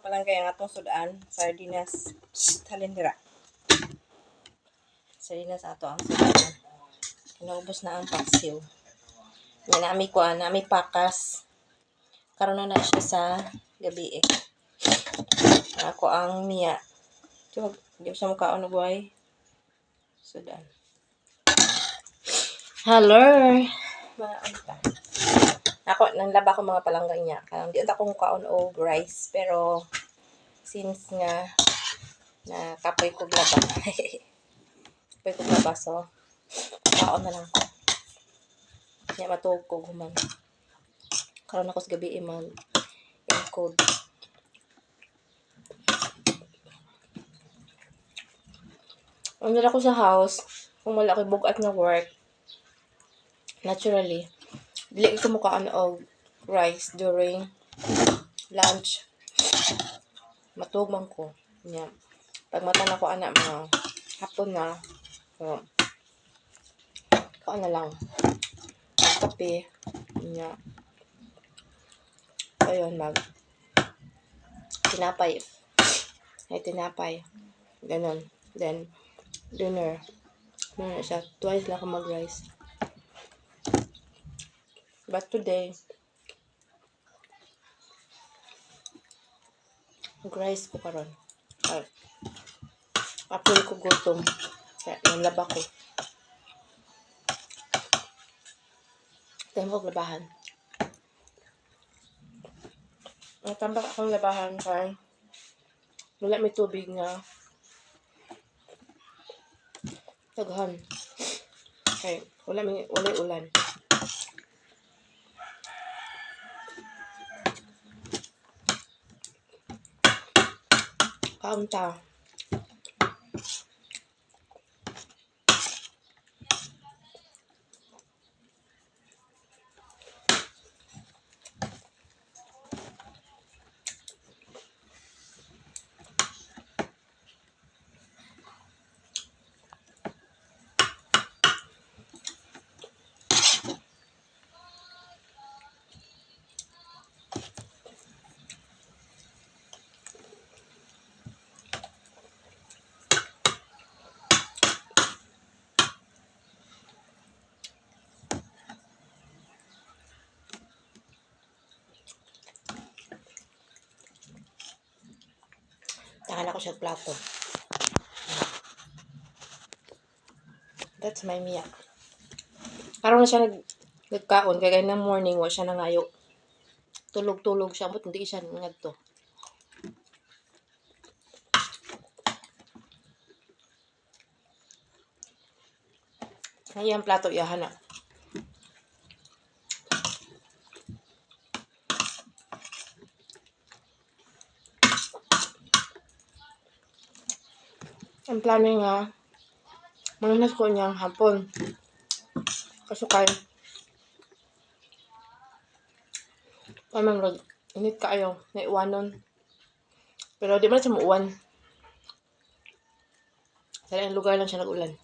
mga palangkay ang atong sudan, sardinas. Halin dira. Sardinas ato ang sudan. Naubos na ang paksiw. May nami pakas. Karon na siya sa gabi eh. Ako ang miya. Di sa mukha ano buhay. Sudan. Hello. Mga anta. Ako, nanglaba ko mga palangga niya. Di ako mukhaon o rice. Pero, since nga, na kapoy ko laba. Kapoy ko laba. So, kaon na lang ko. Kaya matuog ko guman. Karon ako sa gabi mag-encode. Ang ako sa house, kung wala ko bugat na work, naturally, dili ko mukhaan og rice during lunch. Matugmang ko. Nya. Pag mata na ko anak mga hapon na, so, kaon na lang. Kape. Nya. Ayun, tinapay. Ay, tinapay. Ganon. Then, dinner. Dinner siya. Twice lang ako mag-rice. But today, mag-rice ko karon. Apil ko gutom. Kaya, nalaba ko. Tayo ko labahan. Natambak akong labahan kaya wala may tubig nga taghan. Okay, wala ulan. Kaunta. Tahan ako siya plato. That's my miya. Karon na siya nagkaon kaya ng morning wa siya nangayo. Tulog-tulog siya but hindi siya ngadto. Ngayon plato iyahan na. Ang plano nga manginas ko niyang hapon. Kasukay. Pamang rod. Init kaayo. Naiwanon. Pero di man siya muuwan. Sa ilang lugar lang siya nag-ulan.